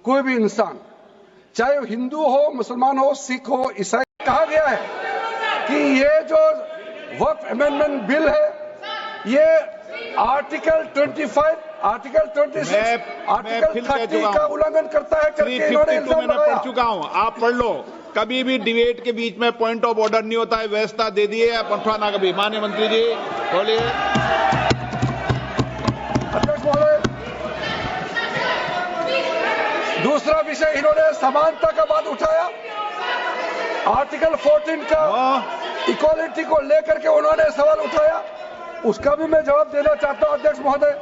कोई भी इंसान, चाहे वो हिंदू हो, मुसलमान हो, सिख हो, ईसाई, कहा गया है कि ये जो वक्फ अमेंडमेंट बिल है ये आर्टिकल 25, आर्टिकल 26, आर्टिकल 30 का उल्लंघन करता है करके इन्होंने इल्जाम लगाया। पढ़ चुका हूं, आप पढ़ लो। कभी भी डिबेट के बीच में पॉइंट ऑफ ऑर्डर नहीं होता है, व्यवस्था दे दी है पठवाना कभी। माननीय मंत्री जी बोलिए। अध्यक्ष महोदय, दूसरा विषय इन्होंने समानता का बात उठाया, आर्टिकल 14 का इक्वालिटी को लेकर के उन्होंने सवाल उठाया, उसका भी मैं जवाब देना चाहता हूं। अध्यक्ष महोदय,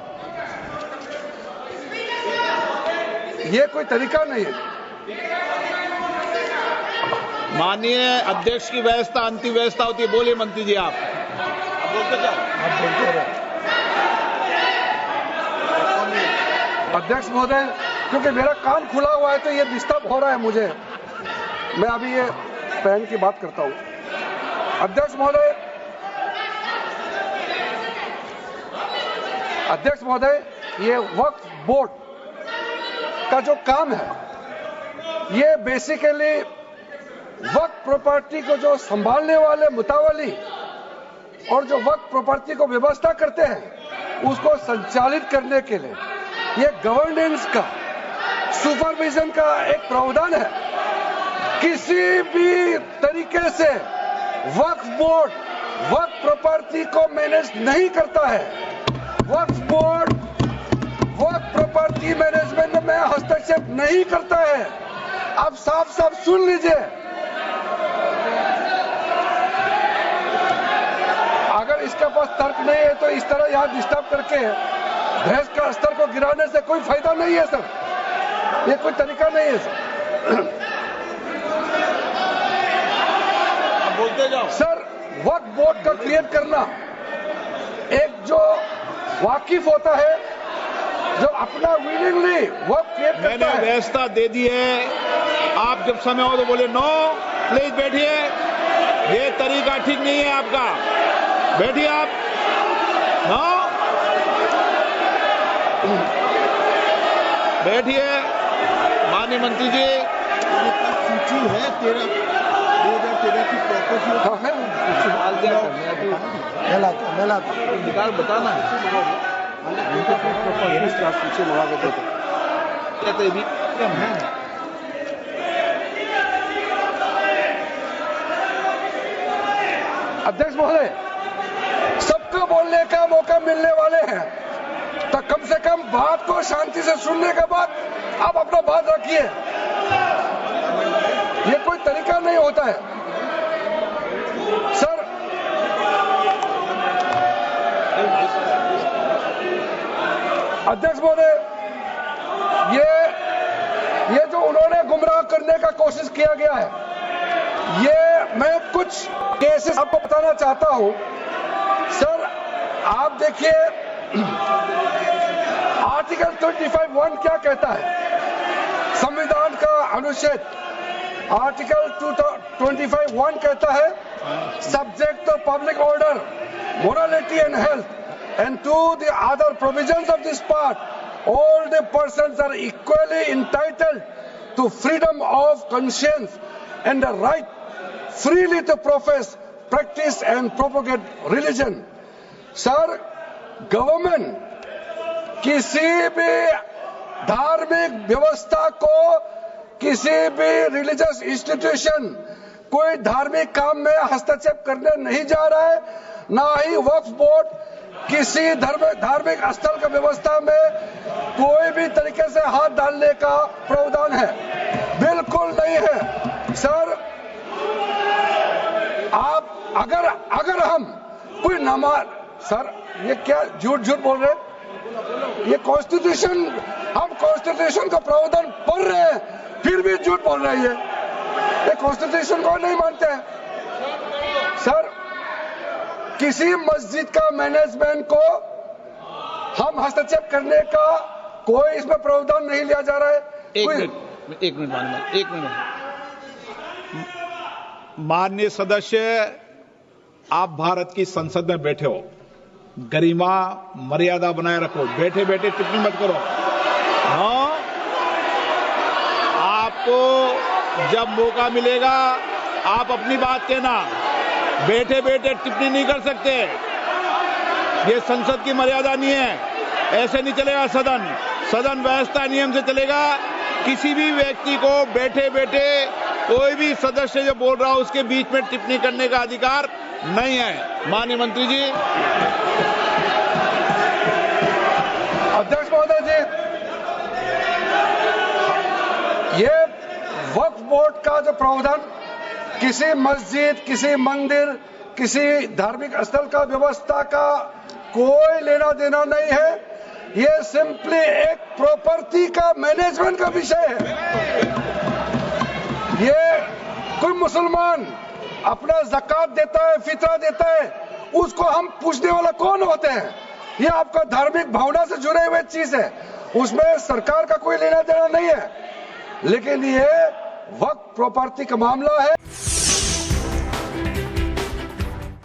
ये कोई तरीका नहीं है। माननीय अध्यक्ष की व्यवस्था अंतिम व्यवस्था होती है। बोलिए मंत्री जी, आप बोलते जाओ। अध्यक्ष महोदय, क्योंकि मेरा कान खुला हुआ है तो ये डिस्टर्ब हो रहा है मुझे, मैं अभी ये फैन की बात करता हूं। अध्यक्ष महोदय, ये वक्फ बोर्ड का जो काम है ये बेसिकली वक्फ प्रॉपर्टी को जो संभालने वाले मुतावली और जो वक्फ प्रॉपर्टी को व्यवस्था करते हैं उसको संचालित करने के लिए ये गवर्नेंस का, सुपरविजन का एक प्रावधान है। किसी भी तरीके से वक्फ बोर्ड वक्फ प्रॉपर्टी को मैनेज नहीं करता है। वक्फ बोर्ड वक्फ प्रॉपर्टी मैनेजमेंट में हस्तक्षेप नहीं करता है। आप साफ साफ सुन लीजिए, अगर इसके पास तर्क नहीं है तो इस तरह यहां डिस्टर्ब करके बहस का स्तर को गिराने से कोई फायदा नहीं है सर, ये कोई तरीका नहीं है सर। बोलते जाओ सर, वक्फ बोर्ड का क्रिएट करना एक जो वाकिफ होता है, जो अपना विलिंगली वक्फ क्रिएट करता है। मैंने व्यवस्था दे दी है, आप जब समय हो तो बोले नो, प्लीज बैठिए। ये तरीका ठीक नहीं है आपका, बैठिए आप। नो, बैठिए। माननीय मंत्री जी, सूची है 2013 की प्रॉपर्टी निकाल बताना सूची मंगा के देते कहते भी है। अध्यक्ष महोदय, सबको बोलने का मौका मिलने वाले हैं तो कम से कम बात को शांति से सुनने के बाद आप अपना बात रखिए। ये कोई तरीका नहीं होता है सर। अध्यक्ष महोदय, ये जो उन्होंने गुमराह करने का कोशिश किया गया है, ये मैं कुछ केसेस आपको बताना चाहता हूं सर। आप देखिए आर्टिकल 25(1) क्या कहता है, संविधान का अनुच्छेद आर्टिकल 25(1) कहता है, subject to public order, morality and health, and to the other provisions of this part, all the persons are equally entitled to freedom of conscience and the right freely to profess, practice and propagate religion. Sir, government किसी भी धार्मिक व्यवस्था को, किसी भी religious institution, कोई धार्मिक काम में हस्तक्षेप करने नहीं जा रहा है, ना ही वक्फ बोर्ड किसी धार्मिक स्थल की व्यवस्था में कोई भी तरीके से हाथ डालने का प्रावधान है, बिल्कुल नहीं है सर। आप अगर हम कोई नमाज, सर ये क्या झूठ बोल रहे हैं, ये कॉन्स्टिट्यूशन, हम कॉन्स्टिट्यूशन का प्रावधान पढ़ रहे हैं फिर भी झूठ बोल रहे हैं, ये कॉन्स्टिट्यूशन को नहीं मानते हैं सर। किसी मस्जिद का मैनेजमेंट को हम हस्तक्षेप करने का कोई इसमें प्रावधान नहीं लिया जा रहा है। एक मिनट माननीय सदस्य, आप भारत की संसद में बैठे हो, गरिमा मर्यादा बनाए रखो, बैठे बैठे टिप्पणी मत करो। हाँ, आपको जब मौका मिलेगा आप अपनी बात कहना, बैठे बैठे टिप्पणी नहीं कर सकते। ये संसद की मर्यादा नहीं है, ऐसे नहीं चलेगा सदन। सदन व्यवस्था नियम से चलेगा। किसी भी व्यक्ति को बैठे बैठे कोई भी सदस्य जो बोल रहा हो उसके बीच में टिप्पणी करने का अधिकार नहीं है। माननीय मंत्री जी। अध्यक्ष महोदय जी, ये वक्फ बोर्ड का जो प्रावधान किसी मस्जिद, किसी मंदिर, किसी धार्मिक स्थल का व्यवस्था का कोई लेना देना नहीं है। ये सिंपली एक प्रॉपर्टी का मैनेजमेंट का विषय है। ये कोई मुसलमान अपना ज़कात देता है, फितरा देता है, उसको हम पूछने वाला कौन होते हैं? ये आपका धार्मिक भावना से जुड़े हुए चीज है, उसमें सरकार का कोई लेना देना नहीं है। लेकिन ये वक्फ प्रॉपर्टी का मामला है।